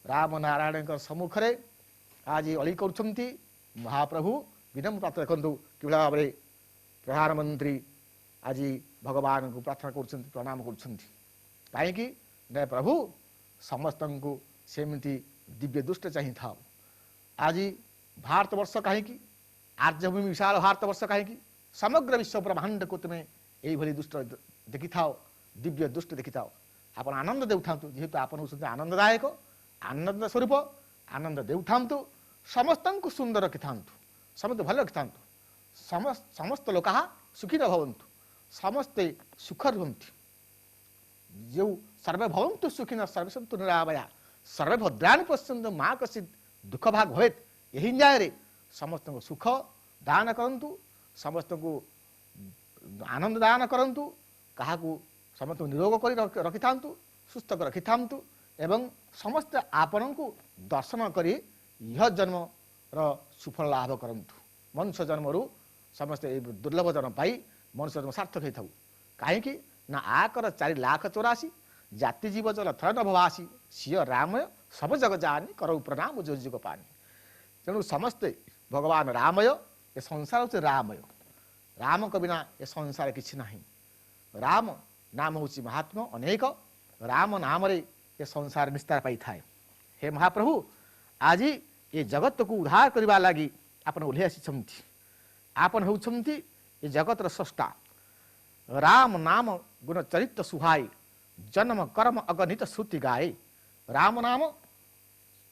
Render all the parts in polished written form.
राम नारायण सम्मुख में आज अली कर महाप्रभु विनम्र देखु कि भाव में प्रधानमंत्री आज भगवान को प्रार्थना कर प्रणाम कर प्रभु समस्त को सेमती दिव्य दृष्टि चाहिए था। आज भारत वर्ष कहीं आर्यभूमि विशाल भारत वर्ष कहीं समग्र विश्व ब्रह्मांड को तुम्हें यही दृष्टि देखी था, दिव्य दृष्टि देखी था। आप आनंद देउता जेहेतु आप आनंददायक आनंद स्वरूप आनंद देउता समस्त को सुंदर रखि था, समस्त भल रखि था, समस्त लोक सुखी न भवन्तु, समस्ते सुख रुहंती। जो सर्वे भवन्तु सुखिन सर्वे सन्तु निरामया सर्वे भद्राणि पश्यन्तु मा कश्चित् दुख भाग भवेत्। यही न्याय समस्त को सुख दान करंतु, समस्त को आनंद दान करंतु, कहा समस्त निरोग कर रखि था, सुस्थ कर रखि था एवं समस्त आपण को दर्शन करी यह जन्म सुफल लाभ करंतु। मनुष्य जन्म समस्त दुर्लभ जन्म पाई मनुष्य जन्म सार्थक होता कहीं ना आकर 4,84,000 जाति जीव जल थर नभवासी सिय रामय सब जग जानी करऊ प्रणाम जो जुग पानी। तेणु समस्ते भगवान रामय ए संसार हूँ रामय, राम को बिना ए संसार किसी ना। राम नाम हूँ महात्मा अनेक, राम नाम रे ये संसार निस्तार पाई थाए। हे महाप्रभु आज ये जगत को उद्धार करने लगी आपन ओह्लै आसी, आपन होउछंती ये जगत स्रष्टा। राम नाम गुण चरित्र सुहाई जन्म कर्म अगणित श्रुति गाए। राम नाम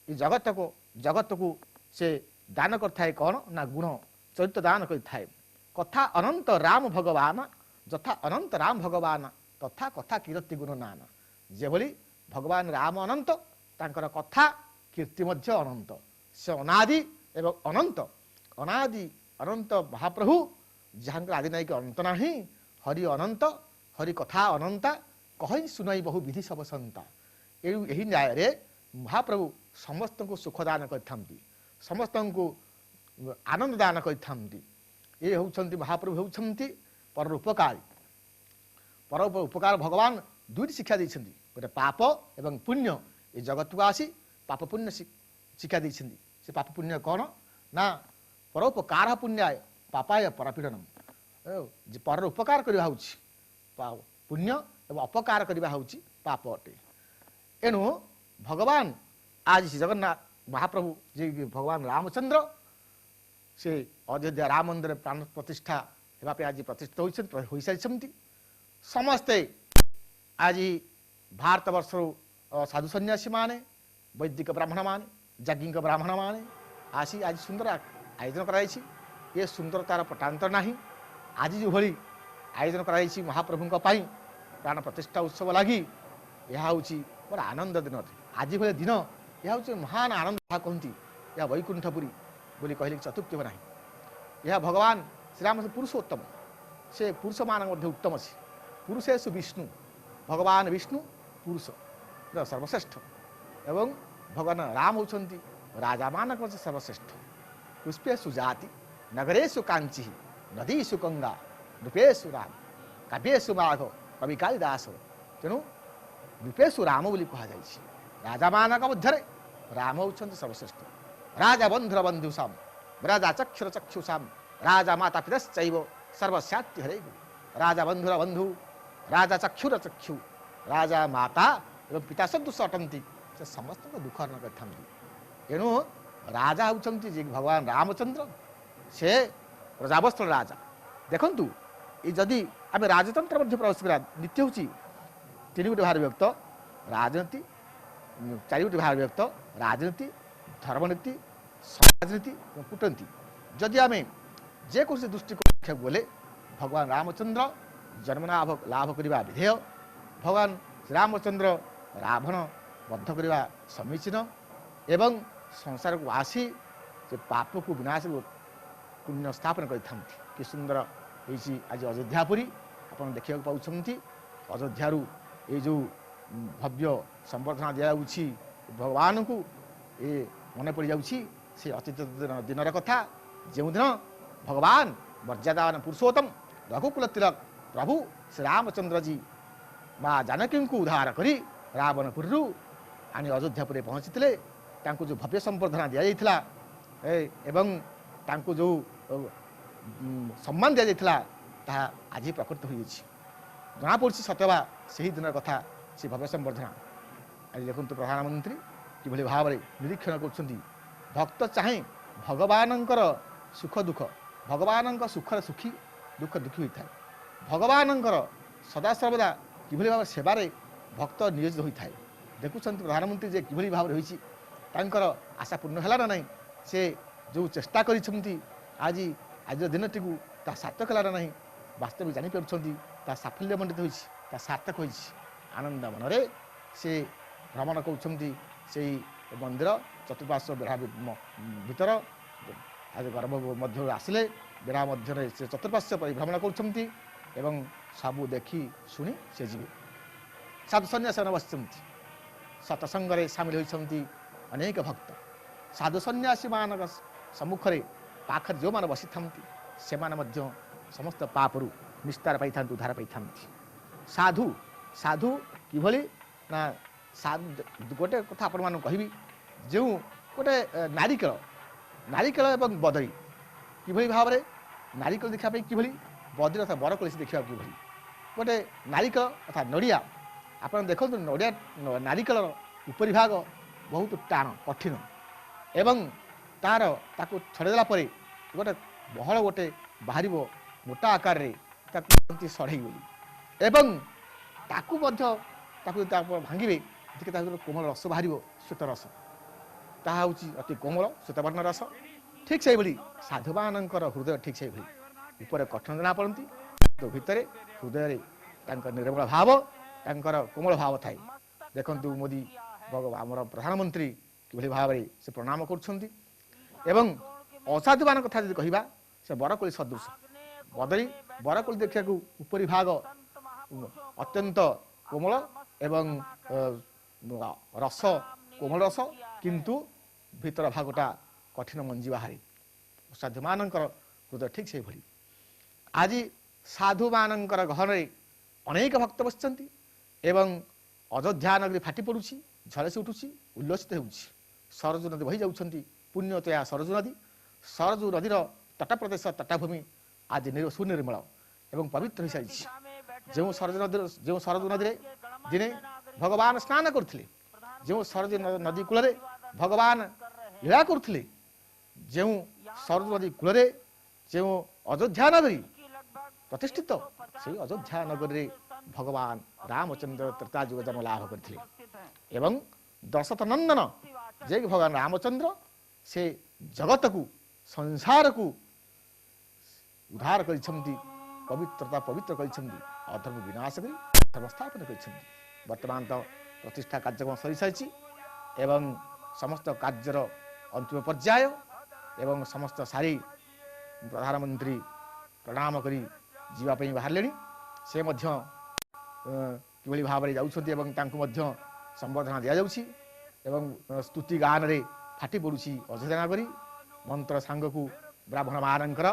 ये जगत को से दान करथाए कौन ना गुण चरित्र दान करथाए। कथा अनंत राम भगवान जथा अनंत राम भगवान तथा कथा कीर्ति गुण नाना। जेभली भगवान राम अनंत तांकर कथा कीर्ति मध्य अनंत, से अनादि एवं अनंत। अनादि अनंत महाप्रभु जहाँ आदि नायक अनंत नहीं। हरि अनंत हरि कथा अनंता कही सुनाई बहु विधि सब संता। यही न्याय रे महाप्रभु समस्त को सुख दान करथांती, समस्त को आनंद दान करथांती। ये होउछंती महाप्रभु होउछंती परोपकारी। परोपकार भगवान दुईटी शिक्षा देइछंती, गोटे पाप एवं पुण्य। ये जगत को आसी पाप पुण्य शिक्षा देइछंती। से पाप पुण्य कौन ना परोपकार पुण्याय पापाय परपीड़नम। पर उपकार करवा होउछि पुण्य एवं अपकार करवा होउछि पाप अटे। एणु भगवान आज जगन्नाथ महाप्रभु जे भगवान रामचंद्र से अयोध्या राम मंदिर प्राण प्रतिष्ठा हेबापे आज प्रतिष्ठित हो सारी। समस्ते आज भारत वर्ष साधु सन्यासी माने वैदिक ब्राह्मण माने याज्ञिक ब्राह्मण माने आसी आज सुंदर आयोजन कराई। ये सुंदरतार पटांतर नहीं। आज जो भली आयोजन कराई महाप्रभु प्राण प्रतिष्ठा उत्सव लगी यह हूँ बड़ा आनंद दिन। आज भाई दिन यह हूँ महान आनंद कहती। यह वैकुंठपुरी बोली कहले चतुर्थी ना। यह भगवान श्रीराम पुरुषोत्तम, से पुरुष मान उत्तम से पुरुषेशु विष्णु। भगवान विष्णु पुरुष सर्वश्रेष्ठ एवं भगवान राम होती राजा मान सर्वश्रेष्ठ। पुष्पेशु जाति नगरेशु कांची नदीशु गंगा नृपेशु राम काव्येशु माघ कवि कालिदास। तेणु नृपेशु राम बोली कह राजा मान मध्य राम होती सर्वश्रेष्ठ। राजा बंधुर बंधुषाम राजा चक्षुर चक्षुषाम राजा माता पितश्चैव सर्वस्याति हरे। राजा बंधुर बंधु राजा चक्षुर चक्षु राजा माता एवं पिता सदृश अटंती। से समस्त दुख हरण करते। एणु राजा होती भगवान रामचंद्र से प्रजावस्थल राजा। देखु ये जदि आम राजतंत्र मध्य प्रवेश करा नित्य हूँ तीन गोटे भार विभक्त राजनीति, चारि गोटे भार विभक्त राजनीति धर्मनीति समाजनीति कूटनीति। जदि आम जेकोसी दृष्टिकोण देखा गले भगवान रामचंद्र जन्म लाभ करने विधेय, भगवान श्रीरामचंद्र रावण बद्ध करने समीचीन एवं संसार को आसी से पाप को विनाश पुण्य स्थापन करते। कि सुंदर होती आज अयोध्यापुरी आप देखा पाँच। अयोध्यारू ये जो भव्य संबर्धना दिखाई भगवान को ये मन पड़ जाऊँगी से अतीत दिनर कथा। जो दिन भगवान मर्यादावान पुरुषोत्तम रघुकुल तिलक प्रभु श्री रामचंद्र जी माँ जानकी को उद्धार करी रावणपुर आनी अयोध्यापुर पहुँचते जो भव्य संबर्धना दि जाइथिला एवं तांको जो सम्मान दि जाइथिला ताहा आज प्रकृत होई जना पड़ी सतवा से दिन कथा से भव्य संबर्धना आज देखु प्रधानमंत्री किभली भाव में निरीक्षण कर भक्त चाहे भगवान सुख दुख भगवान सुखर सुखी दुख दुखी होता है भगवान सदा सर्वदा किभली भाव सेवार भक्त नियोजित होता है देखुं प्रधानमंत्री जे किभली भाव रही आशा पूर्ण है ना नहीं से जो चेष्टा कर आज आज दिन टी सार्थक है ना वास्तव में जापर साफल्य मंडित होता सार्थक हो आनंद मन से भ्रमण कर मंदिर चतुर्पार्श्व बेढ़ा भीतर आज गर्भ मध्य आसिले बेढ़ा मध्य से चतुर्पार्श्व परिभ्रमण कर सबू देखी शुणी से जी साधु सन्यासी बस सतसंग सामिल होती अनेक भक्त साधु सन्यासी मान सम्मुखें पाखर जो मैंने बसी था से समस्त पापरू निस्तार पाई उद्धार पाई साधु साधु किभली ना गोटे कथा आपण मान कहबी जो गोटे नारिकेल नारिकेल एवं बदरी किभली भाव में नारिकेल देखापी किभली बदरी अर्थात बरकलिसी देखा किभली गोटे नारिकेल अर्थात नड़िया आप देखो नड़िया नारिकेल उपरी भाग बहुत टाण कठिन एवं तार ताकू छड़ेदेला गोटे बहल गोटे बाहर मोटा आकार सढ़ई बोली एवं ताकू भांगे कोमल रस बाहर श्वेत रस ताहा अति कोमल श्वेतवर्ण रस ठीक से भाई साधुमान हृदय ठीक से भाई ऊपर कठिन जना पड़ती तो भितर हृदय निर्मल भाव तांकर कोमल भाव थाए देखु मोदी आमर प्रधानमंत्री किभली भाव से प्रणाम करुँच असाधुमान कथा जी कहवा से बरकोली सदृश बदरी बरकोली देखा उपरी भाग अत्यंत कोमल एवं रस कोमल रस किंतु भीतर भागटा कठिन मंजी बाहरी साधु मान हृदय ठीक से भली आज साधु मान गहन अनेक भक्त बसती एवं अयोध्या नगरी फाटी पड़ुछि झलसी उठुछि उल्लसित होउछि सरजू नदी बही जाउछंती पुण्यतया सरजू नदीर तट प्रदेश तटाभूमि आज सुनिर्मल एवं पवित्र हो सारी जो सरजू नदी दिने भगवान स्नान करथिले जो सरजू नदी कूल भगवान लीला करथिले जो सरजू नदी कूल जो अयोध्या नगरी प्रतिष्ठित से अयोध्या नगरी भगवान रामचंद्र त्रेता युग जन्म लाभ करथिले एवं दशरथ नंदन जे भगवान रामचंद्र से जगत को संसार को उद्धार करिछंती पवित्रता पवित्र करिछंती अधर्म विनाश करी धर्म स्थापन करिछंती वर्तमान तो प्रतिष्ठा कार्यक्रम सरी सारी एवं समस्त कार्यर अंतिम पर्याय एवं समस्त सारी प्रधानमंत्री प्रणाम करी जीवा पई बाहरलेनी से मध्य किभली भाव में जाउछंती एवं तांको मध्य संबर्धना दिया जाउछि एवं स्तुति गान रे फाटी पड़ुछि अध्ययन करी मंत्र सांग को ब्राह्मण मानकर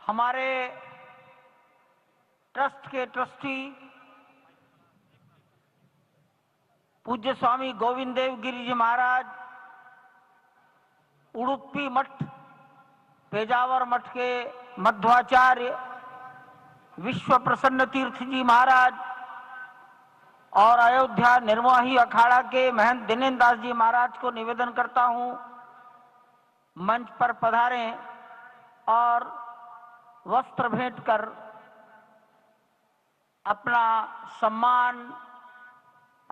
हमारे ट्रस्ट के ट्रस्टी पूज्य स्वामी गोविंद देव गिरी जी महाराज, उडुपी मठ पेजावर मठ के मध्वाचार्य विश्व प्रसन्न तीर्थ जी महाराज और अयोध्या निर्मोही अखाड़ा के महंत दिनेन्द्र दास जी महाराज को निवेदन करता हूं मंच पर पधारें और वस्त्र भेंट कर अपना सम्मान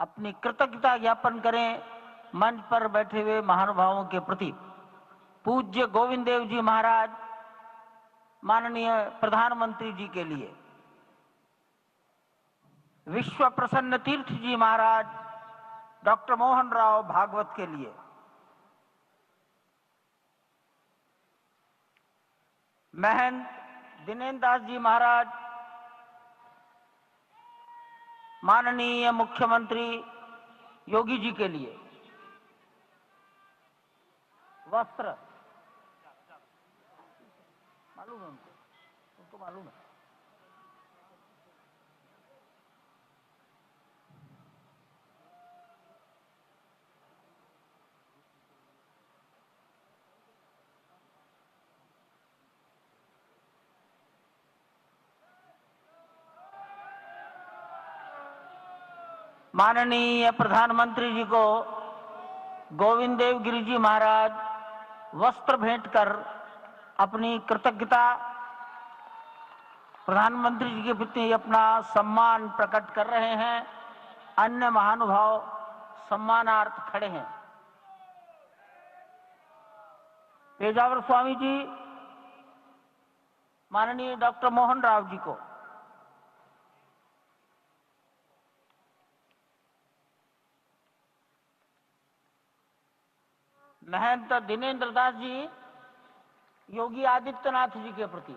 अपनी कृतज्ञता ज्ञापन करें मंच पर बैठे हुए महानुभावों के प्रति। पूज्य गोविंद देव जी महाराज, माननीय प्रधानमंत्री जी के लिए, विश्व प्रसन्न तीर्थ जी महाराज डॉक्टर मोहन राव भागवत के लिए, महंत दिनेन्द्र दास जी महाराज माननीय मुख्यमंत्री योगी जी के लिए वस्त्र, मालूम है उनको मालूम है। माननीय प्रधानमंत्री जी को गोविंद देव गिरि जी महाराज वस्त्र भेंट कर अपनी कृतज्ञता, प्रधानमंत्री जी के प्रति अपना सम्मान प्रकट कर रहे हैं। अन्य महानुभाव सम्मानार्थ खड़े हैं। पेजावर स्वामी जी माननीय डॉक्टर मोहन राव जी को, महंत दिनेन्द्र दास जी योगी आदित्यनाथ जी के प्रति,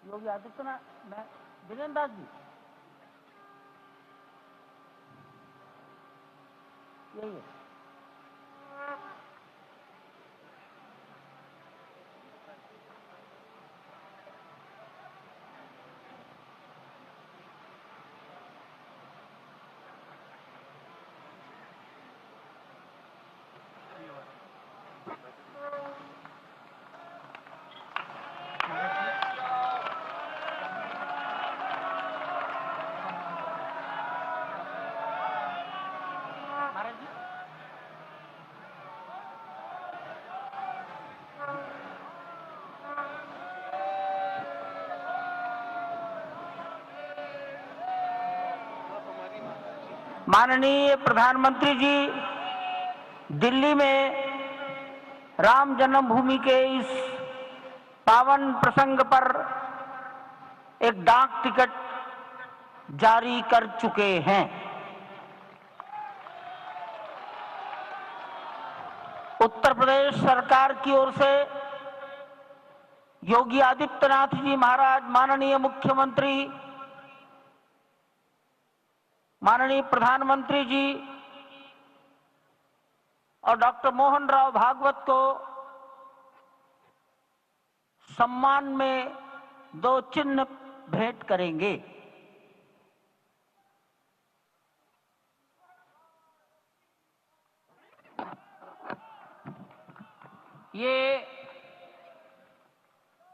योगी आदित्यनाथ दिनेन्द्र दास जी यही है। माननीय प्रधानमंत्री जी दिल्ली में राम जन्मभूमि के इस पावन प्रसंग पर एक डाक टिकट जारी कर चुके हैं। उत्तर प्रदेश सरकार की ओर से योगी आदित्यनाथ जी महाराज, माननीय मुख्यमंत्री, माननीय प्रधानमंत्री जी और डॉक्टर मोहन राव भागवत को सम्मान में 2 चिन्ह भेंट करेंगे। ये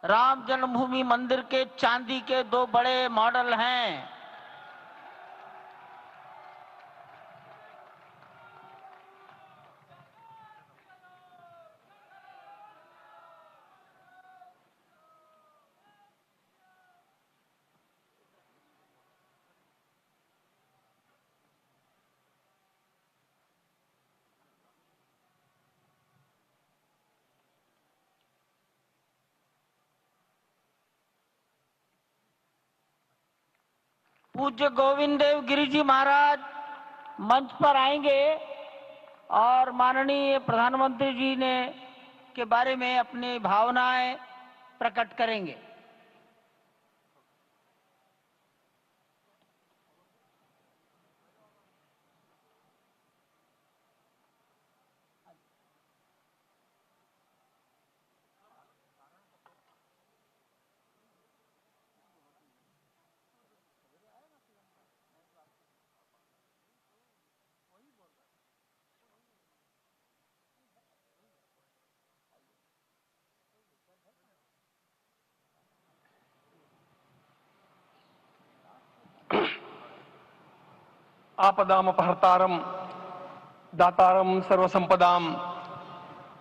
राम जन्मभूमि मंदिर के चांदी के 2 बड़े मॉडल हैं। पूज्य गोविंद देव गिरि जी महाराज मंच पर आएंगे और माननीय प्रधानमंत्री जी ने के बारे में अपनी भावनाएं प्रकट करेंगे। आपदामपहर्तारं दातारं सर्वसंपदां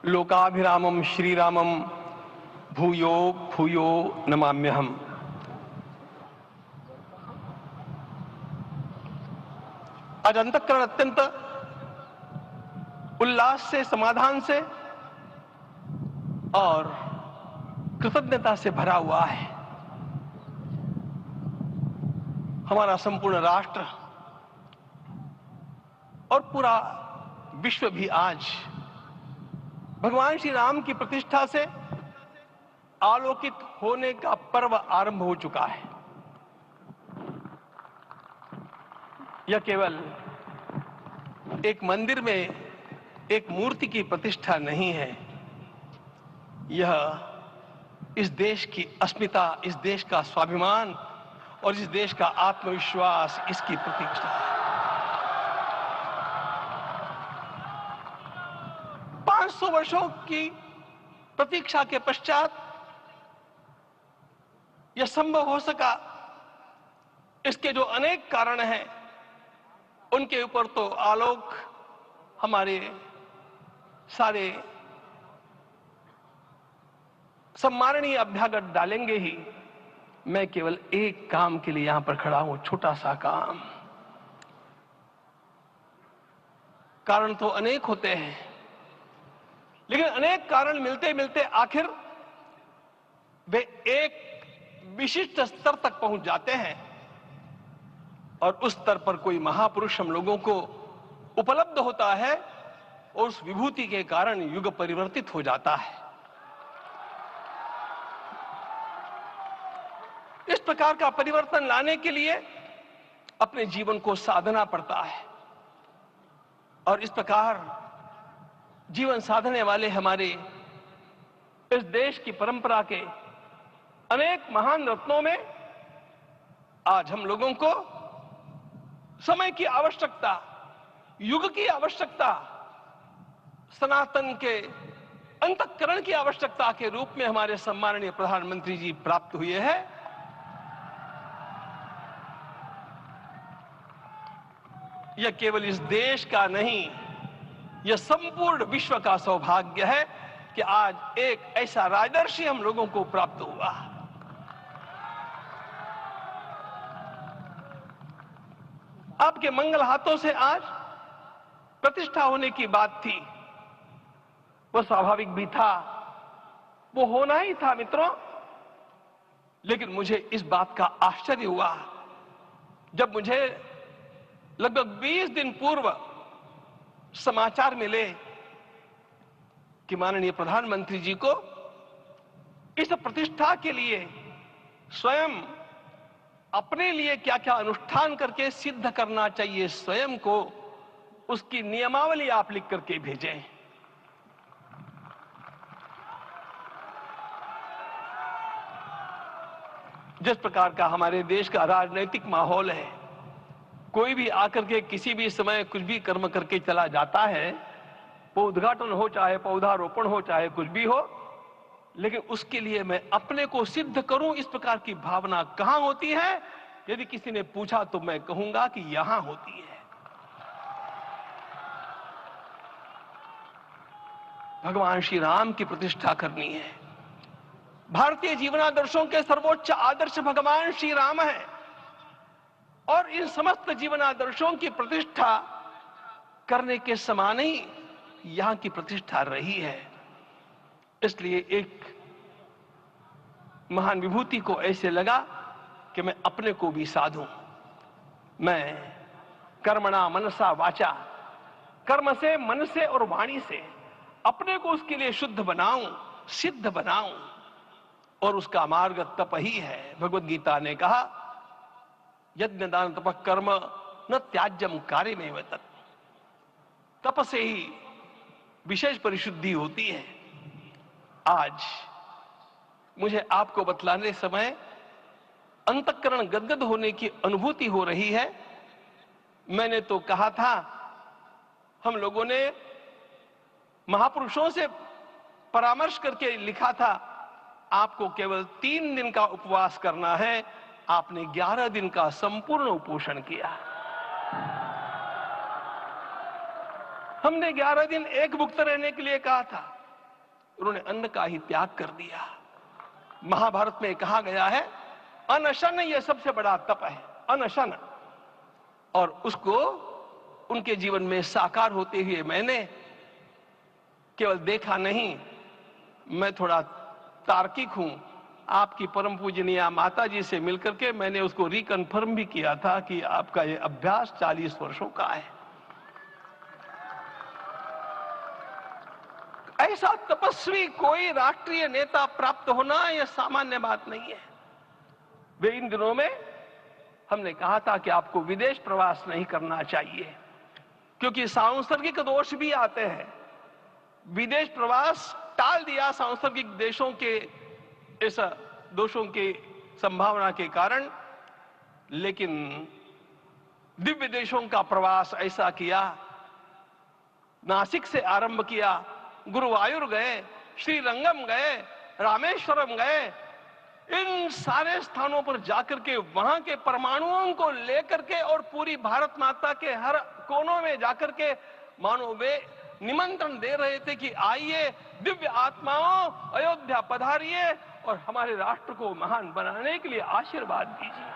लोकाभिरामम श्रीरामम भूयो भूयो नमाम्यहम्। आज अंतःकरण अत्यंत उल्लास से, समाधान से और कृतज्ञता से भरा हुआ है। हमारा संपूर्ण राष्ट्र और पूरा विश्व भी आज भगवान श्री राम की प्रतिष्ठा से आलोकित होने का पर्व आरंभ हो चुका है। यह केवल एक मंदिर में एक मूर्ति की प्रतिष्ठा नहीं है, यह इस देश की अस्मिता, इस देश का स्वाभिमान और इस देश का आत्मविश्वास, इसकी प्रतीक्षा है। 500 वर्षों की प्रतीक्षा के पश्चात यह संभव हो सका। इसके जो अनेक कारण हैं, उनके ऊपर तो आलोक हमारे सारे सम्माननीय अभ्यागत डालेंगे ही। मैं केवल एक काम के लिए यहां पर खड़ा हूं, छोटा सा काम। कारण तो अनेक होते हैं, लेकिन अनेक कारण मिलते मिलते आखिर वे एक विशिष्ट स्तर तक पहुंच जाते हैं और उस स्तर पर कोई महापुरुष हम लोगों को उपलब्ध होता है और उस विभूति के कारण युग परिवर्तित हो जाता है। इस प्रकार का परिवर्तन लाने के लिए अपने जीवन को साधना पड़ता है और इस प्रकार जीवन साधने वाले हमारे इस देश की परंपरा के अनेक महान रत्नों में आज हम लोगों को समय की आवश्यकता, युग की आवश्यकता, सनातन के अंतःकरण की आवश्यकता के रूप में हमारे सम्माननीय प्रधानमंत्री जी प्राप्त हुए हैं। यह केवल इस देश का नहीं, यह संपूर्ण विश्व का सौभाग्य है कि आज एक ऐसा राजदर्शी हम लोगों को प्राप्त हुआ। आपके मंगल हाथों से आज प्रतिष्ठा होने की बात थी, वो स्वाभाविक भी था, वो होना ही था मित्रों। लेकिन मुझे इस बात का आश्चर्य हुआ जब मुझे लगभग 20 दिन पूर्व समाचार मिले कि माननीय प्रधानमंत्री जी को इस प्रतिष्ठा के लिए स्वयं अपने लिए क्या क्या अनुष्ठान करके सिद्ध करना चाहिए, स्वयं को उसकी नियमावली आप लिख करके भेजें। जिस प्रकार का हमारे देश का राजनीतिक माहौल है, कोई भी आकर के किसी भी समय कुछ भी कर्म करके चला जाता है, वो उद्घाटन हो चाहे पौधारोपण हो चाहे कुछ भी हो, लेकिन उसके लिए मैं अपने को सिद्ध करूं, इस प्रकार की भावना कहां होती है? यदि किसी ने पूछा तो मैं कहूंगा कि यहां होती है। भगवान श्री राम की प्रतिष्ठा करनी है। भारतीय जीवनादर्शों के सर्वोच्च आदर्श भगवान श्री राम है और इन समस्त जीवनादर्शों की प्रतिष्ठा करने के समान ही यहां की प्रतिष्ठा रही है। इसलिए एक महान विभूति को ऐसे लगा कि मैं अपने को भी साधूं। मैं कर्मणा मनसा वाचा, कर्म से, मन से और वाणी से अपने को उसके लिए शुद्ध बनाऊं, सिद्ध बनाऊं, और उसका मार्ग तप ही है। भगवद गीता ने कहा, यज्ञ दान तप कर्म न त्याज्यम कार्यमेव तत्। तप से ही विशेष परिशुद्धि होती है। आज मुझे आपको बतलाने समय अंतःकरण गदगद होने की अनुभूति हो रही है। मैंने तो कहा था, हम लोगों ने महापुरुषों से परामर्श करके लिखा था, आपको केवल 3 दिन का उपवास करना है। आपने 11 दिन का संपूर्ण उपोषण किया। हमने 11 दिन एक भुक्त रहने के लिए कहा था, उन्होंने अन्न का ही त्याग कर दिया। महाभारत में कहा गया है अनशन यह सबसे बड़ा तप है, अनशन। और उसको उनके जीवन में साकार होते हुए मैंने केवल देखा नहीं, मैं थोड़ा तार्किक हूं। आपकी परम पूजनीय माता जी से मिलकर के मैंने उसको रिकन्फर्म भी किया था कि आपका ये अभ्यास 40 वर्षों का है। ऐसा तपस्वी कोई राष्ट्रीय नेता प्राप्त होना यह सामान्य बात नहीं है। वे इन दिनों में हमने कहा था कि आपको विदेश प्रवास नहीं करना चाहिए, क्योंकि सांसर्गिक दोष भी आते हैं। विदेश प्रवास टाल दिया सांसर्गिक देशों के इस दोषों की संभावना के कारण, लेकिन दिव्य देशों का प्रवास ऐसा किया। नासिक से आरंभ किया, गुरुवायूर गए, श्रीरंगम गए, रामेश्वरम गए। इन सारे स्थानों पर जाकर के वहां के परमाणुओं को लेकर के और पूरी भारत माता के हर कोनों में जाकर के मानो वे निमंत्रण दे रहे थे कि आइए दिव्य आत्माओं, अयोध्या पधारिए और हमारे राष्ट्र को महान बनाने के लिए आशीर्वाद दीजिए।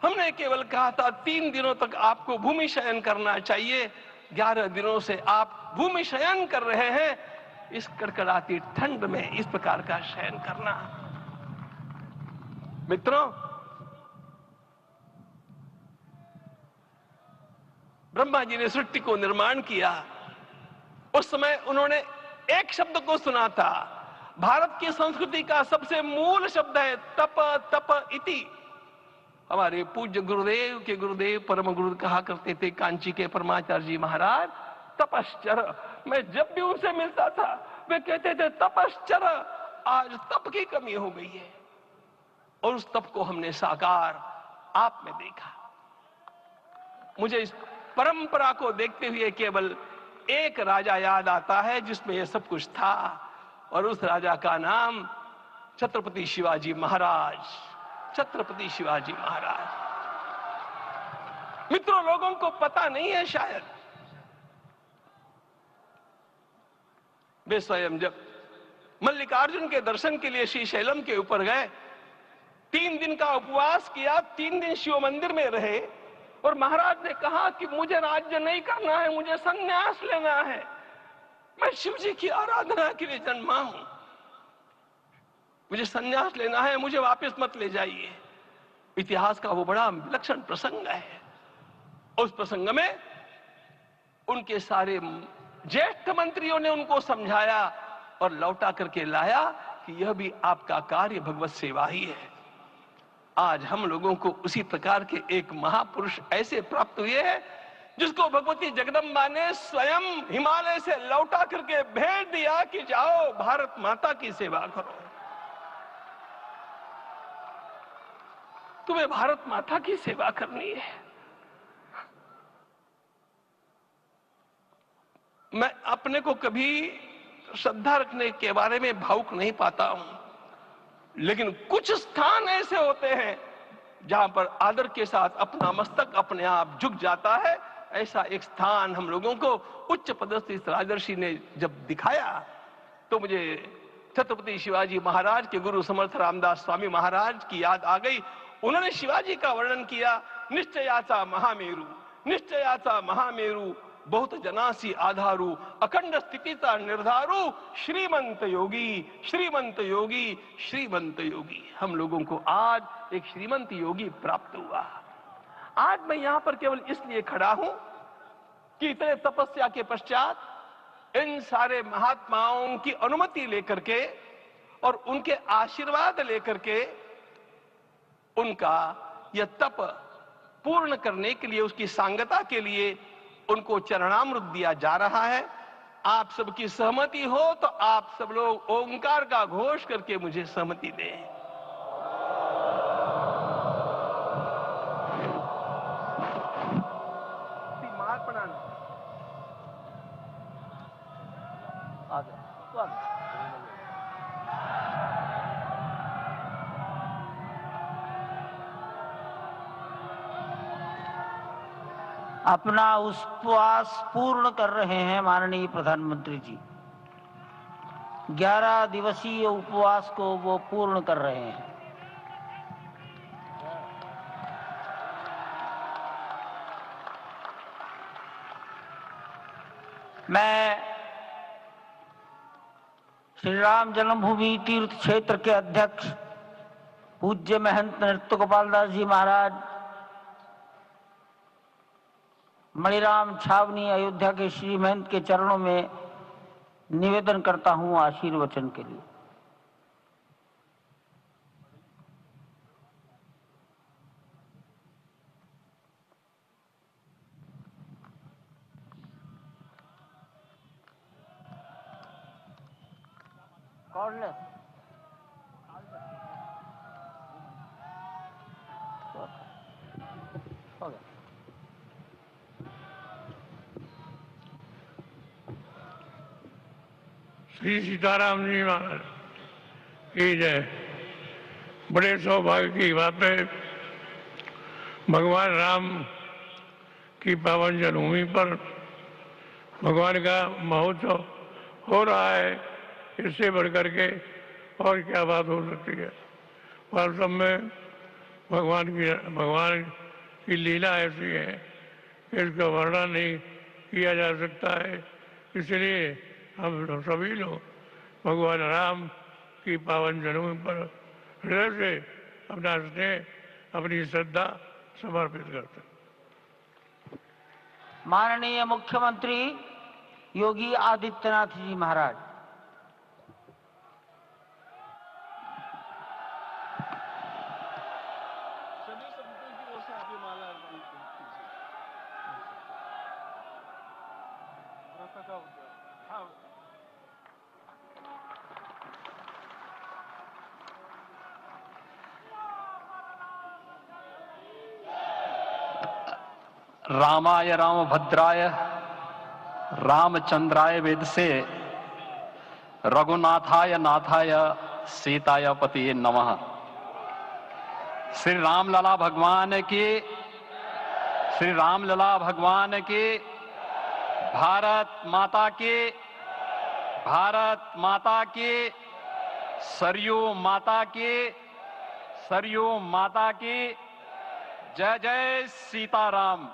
हमने केवल कहा था 3 दिनों तक आपको भूमि शयन करना चाहिए। 11 दिनों से आप भूमि शयन कर रहे हैं। इस कड़कड़ाती ठंड में इस प्रकार का शयन करना, मित्रों, ब्रह्मा जी ने सृष्टि को निर्माण किया। उस समय उन्होंने एक शब्द को सुना था। भारत की संस्कृति का सबसे मूल शब्द है तप, तप इति। हमारे पूज्य गुरुदेव के गुरुदेव परम गुरु कहा करते थे, कांची के परमाचार्य जी महाराज, तपश्चर। मैं जब भी उनसे मिलता था वे कहते थे तपश्चर। आज तप की कमी हो गई है और उस तप को हमने साकार आप में देखा। मुझे इस परंपरा को देखते हुए केवल एक राजा याद आता है जिसमें यह सब कुछ था, और उस राजा का नाम छत्रपति शिवाजी महाराज। छत्रपति शिवाजी महाराज। मित्रों, लोगों को पता नहीं है शायद, वे स्वयं जब मल्लिकार्जुन के दर्शन के लिए श्रीशैलम के ऊपर गए, 3 दिन का उपवास किया, 3 दिन शिव मंदिर में रहे, और महाराज ने कहा कि मुझे राज्य नहीं करना है, मुझे संन्यास लेना है, मैं शिव जी की आराधना के लिए जन्मा हूं, मुझे संन्यास लेना है, मुझे वापस मत ले जाइए। इतिहास का वो बड़ा विलक्षण प्रसंग है। उस प्रसंग में उनके सारे ज्येष्ठ मंत्रियों ने उनको समझाया और लौटा करके लाया कि यह भी आपका कार्य भगवत सेवा ही है। आज हम लोगों को उसी प्रकार के एक महापुरुष ऐसे प्राप्त हुए हैं जिसको भगवती जगदम्बा ने स्वयं हिमालय से लौटा करके भेज दिया कि जाओ भारत माता की सेवा करो। तुम्हें भारत माता की सेवा करनी है। मैं अपने को कभी श्रद्धा रखने के बारे में भावुक नहीं पाता हूं, लेकिन कुछ स्थान ऐसे होते हैं जहां पर आदर के साथ अपना मस्तक अपने आप झुक जाता है। ऐसा एक स्थान हम लोगों को उच्च पदस्थ इस राजर्षि ने जब दिखाया तो मुझे छत्रपति शिवाजी महाराज के गुरु समर्थ रामदास स्वामी महाराज की याद आ गई। उन्होंने शिवाजी का वर्णन किया, निश्चयाचा महामेरु, निश्चयाचा महामेरु, बहुत जनासी आधारू, अखंड स्थितिता निर्धारू, श्रीमंत योगी, श्रीमंत योगी, श्रीमंत योगी। हम लोगों को आज एक श्रीमंत योगी प्राप्त हुआ। आज मैं यहां पर केवल इसलिए खड़ा हूं कि इतने तपस्या के पश्चात इन सारे महात्माओं की अनुमति लेकर के और उनके आशीर्वाद लेकर के उनका यह तप पूर्ण करने के लिए, उसकी सांगता के लिए उनको चरणामृत दिया जा रहा है। आप सबकी सहमति हो तो आप सब लोग ओंकार का घोष करके मुझे सहमति दें। अपना उपवास पूर्ण कर रहे हैं माननीय प्रधानमंत्री जी। 11 दिवसीय उपवास को वो पूर्ण कर रहे हैं। मैं श्री राम जन्मभूमि तीर्थ क्षेत्र के अध्यक्ष पूज्य महंत नृत्य गोपाल दास जी महाराज, मणिराम छावनी अयोध्या के श्री महंत के चरणों में निवेदन करता हूं आशीर्वचन के लिए। श्री सीताराम जी महाराज की जय। बड़े सौभाग्य की बात है, भगवान राम की पावन जन्मभूमि पर भगवान का महोत्सव हो रहा है। इससे बढ़कर के और क्या बात हो सकती है। वास्तव में भगवान की लीला ऐसी है कि इसका वर्णन नहीं किया जा सकता है। इसलिए हम सभी लोग भगवान राम की पावन जन्मभूमि पर हृदय से अपना स्नेह, अपनी श्रद्धा समर्पित करते हैं। माननीय मुख्यमंत्री योगी आदित्यनाथ जी महाराज। रामाय रामभद्राय रामचंद्राय वेदसे रघुनाथाय नाथाय सीताय पतिये नमः। श्री रामलला भगवान की, श्री रामलला भगवान की, भारत माता की, भारत माता की, सरयू माता की, सरयू माता की जय। जय सीताराम।